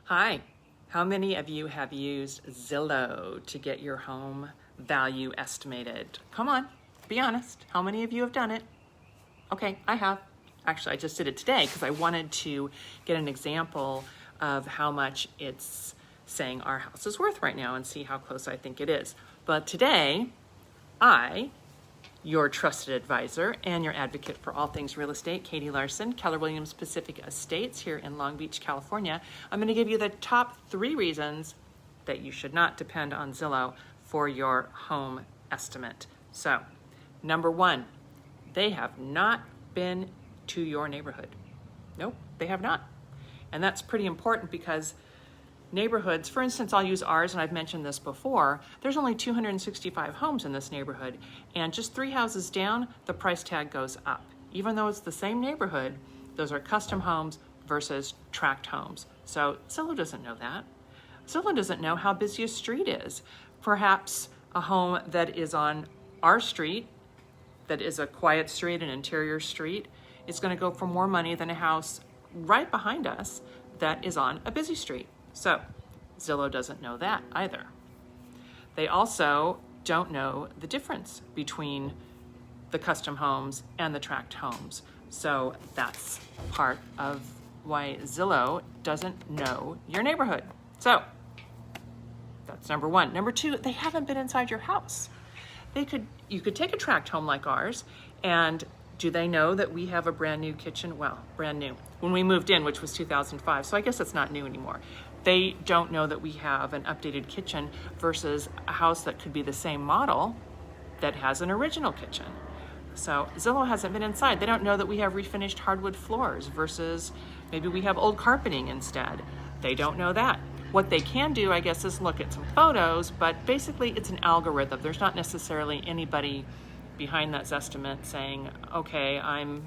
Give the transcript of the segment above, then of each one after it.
Hi, how many of you have used Zillow to get your home value estimated? Come on, be honest. How many of you have done it? Okay, I have. Actually, I just did it today because I wanted to get an example of how much it's saying our house is worth right now and see how close I think it is. But today, your trusted advisor and your advocate for all things real estate, Katie Larson, Keller Williams Pacific Estates here in Long Beach, California. I'm going to give you the top 3 reasons that you should not depend on Zillow for your home estimate. So, number 1, they have not been to your neighborhood. Nope, they have not. And that's pretty important because neighborhoods, for instance, I'll use ours, and I've mentioned this before, there's only 265 homes in this neighborhood, and just 3 houses down, the price tag goes up. Even though it's the same neighborhood, those are custom homes versus tract homes. So Zillow doesn't know that. Zillow doesn't know how busy a street is. Perhaps a home that is on our street, that is a quiet street, an interior street, is going to go for more money than a house right behind us that is on a busy street. So Zillow doesn't know that either. They also don't know the difference between the custom homes and the tract homes. So that's part of why Zillow doesn't know your neighborhood. So that's number 1. Number 2, they haven't been inside your house. You could take a tract home like ours, and do they know that we have a brand new kitchen? Well, brand new. When we moved in, which was 2005, so I guess it's not new anymore. They don't know that we have an updated kitchen versus a house that could be the same model that has an original kitchen. So Zillow hasn't been inside. They don't know that we have refinished hardwood floors versus maybe we have old carpeting instead. They don't know that. What they can do, I guess, is look at some photos, but basically it's an algorithm. There's not necessarily anybody behind that Zestimate saying, okay, I'm,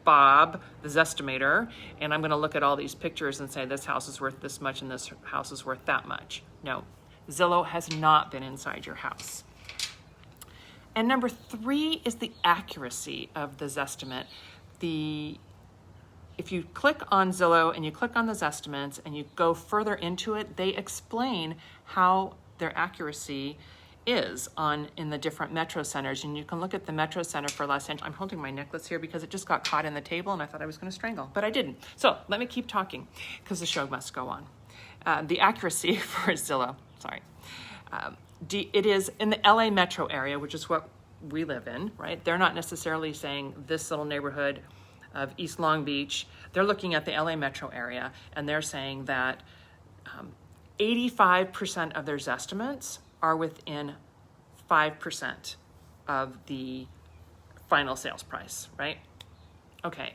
Bob, the Zestimator, and I'm going to look at all these pictures and say this house is worth this much and this house is worth that much. No, Zillow has not been inside your house. And number 3 is the accuracy of the Zestimate. If you click on Zillow and you click on the Zestimates and you go further into it, they explain how their accuracy is in the different metro centers, and you can look at the metro center for Los Angeles. I'm holding my necklace here because it just got caught in the table and I thought I was going to strangle, but I didn't. So let me keep talking because the show must go on. The accuracy for Zillow, it is in the LA metro area, which is what we live in, right? They're not necessarily saying this little neighborhood of East Long Beach. They're looking at the LA metro area, and they're saying that 85% of their Zestimates are within 5% of the final sales price, right? Okay,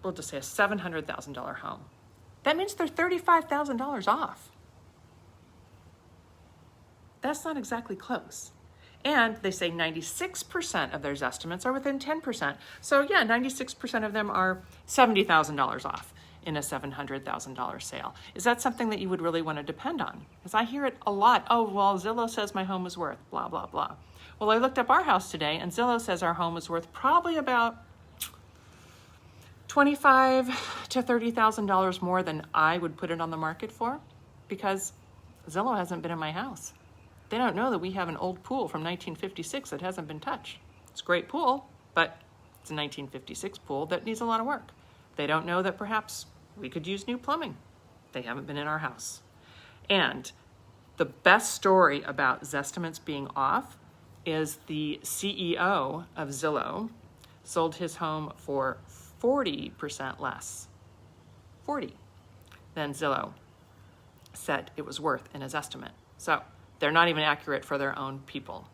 we'll just say a $700,000 home. That means they're $35,000 off. That's not exactly close. And they say 96% of their Zestimates are within 10%. So yeah, 96% of them are $70,000 off in a $700,000 sale. Is that something that you would really want to depend on? Because I hear it a lot. Oh, well, Zillow says my home is worth blah, blah, blah. Well, I looked up our house today, and Zillow says our home is worth probably about $25,000 to $30,000 more than I would put it on the market for, because Zillow hasn't been in my house. They don't know that we have an old pool from 1956 that hasn't been touched. It's a great pool, but it's a 1956 pool that needs a lot of work. They don't know that perhaps we could use new plumbing. They haven't been in our house. And the best story about Zestimates being off is the CEO of Zillow sold his home for 40% less, 40, than Zillow said it was worth in his estimate. So they're not even accurate for their own people.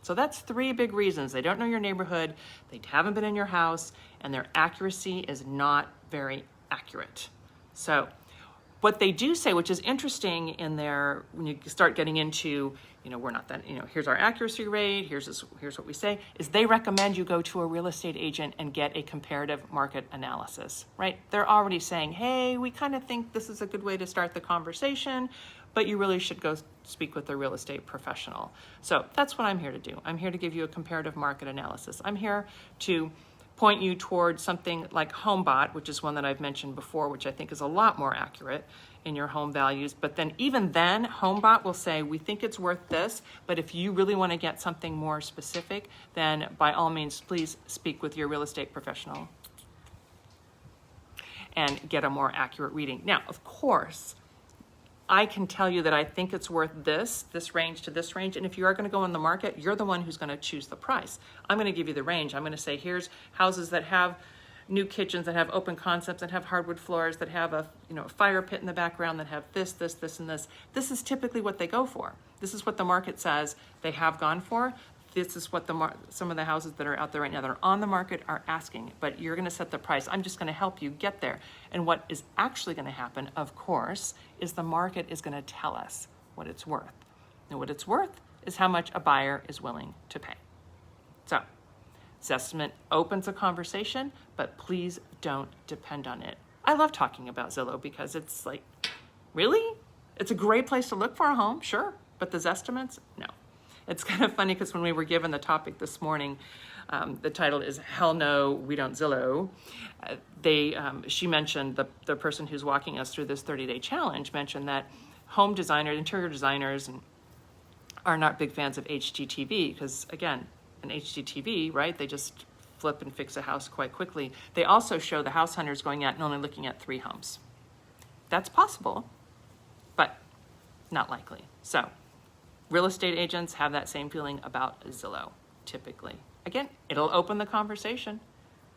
So that's 3 big reasons. They don't know your neighborhood, they haven't been in your house, and their accuracy is not very accurate. So what they do say, which is interesting in their, when you start getting into, we're not that, here's our accuracy rate, here's what we say, is they recommend you go to a real estate agent and get a comparative market analysis, right? They're already saying, hey, we kind of think this is a good way to start the conversation, but you really should go speak with a real estate professional. So that's what I'm here to do. I'm here to give you a comparative market analysis. I'm here to point you towards something like HomeBot, which is one that I've mentioned before, which I think is a lot more accurate in your home values. But then even then, HomeBot will say, we think it's worth this, but if you really want to get something more specific, then by all means, please speak with your real estate professional and get a more accurate reading. Now, of course, I can tell you that I think it's worth this range to this range. And if you are going to go on the market, you're the one who's going to choose the price. I'm going to give you the range. I'm going to say, here's houses that have new kitchens, that have open concepts, that have hardwood floors, that have a fire pit in the background, that have this, and this. This is typically what they go for. This is what the market says they have gone for. This is what some of the houses that are out there right now that are on the market are asking, but you're going to set the price. I'm just going to help you get there. And what is actually going to happen, of course, is the market is going to tell us what it's worth. And what it's worth is how much a buyer is willing to pay. So, Zestimate opens a conversation, but please don't depend on it. I love talking about Zillow because it's like, really? It's a great place to look for a home, sure, but the Zestimates, no. It's kind of funny because when we were given the topic this morning, the title is Hell No, We Don't Zillow. She mentioned, the person who's walking us through this 30-day challenge mentioned that home designers, interior designers are not big fans of HGTV because, again, an HGTV, right, they just flip and fix a house quite quickly. They also show the house hunters going out and only looking at 3 homes. That's possible, but not likely. So, real estate agents have that same feeling about Zillow, typically. Again, it'll open the conversation,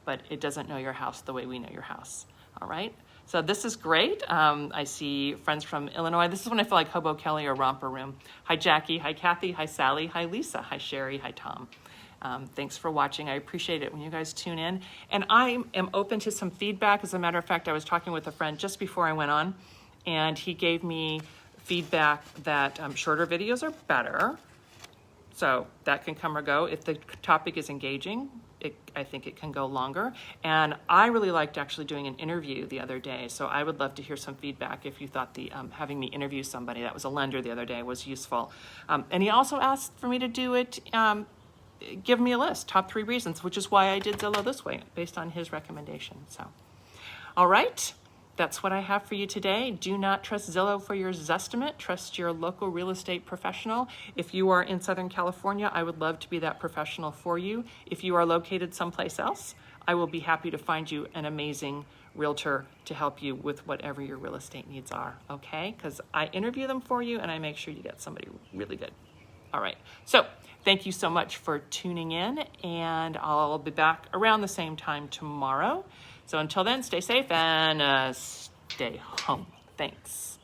but it doesn't know your house the way we know your house, all right? So this is great. I see friends from Illinois. This is when I feel like Hobo Kelly or Romper Room. Hi, Jackie. Hi, Kathy. Hi, Sally. Hi, Lisa. Hi, Sherry. Hi, Tom. Thanks for watching. I appreciate it when you guys tune in. And I am open to some feedback. As a matter of fact, I was talking with a friend just before I went on, and he gave me feedback that shorter videos are better. So that can come or go. If the topic is engaging, I think it can go longer. And I really liked actually doing an interview the other day. So I would love to hear some feedback if you thought the having me interview somebody that was a lender the other day was useful. And he also asked for me to do it, give me a list, top 3 reasons, which is why I did Zillow this way, based on his recommendation. So, all right. That's what I have for you today. Do not trust Zillow for your Zestimate. Trust your local real estate professional. If you are in Southern California, I would love to be that professional for you. If you are located someplace else, I will be happy to find you an amazing realtor to help you with whatever your real estate needs are, okay? Because I interview them for you and I make sure you get somebody really good. All right, so thank you so much for tuning in, and I'll be back around the same time tomorrow. So until then, stay safe and stay home. Thanks.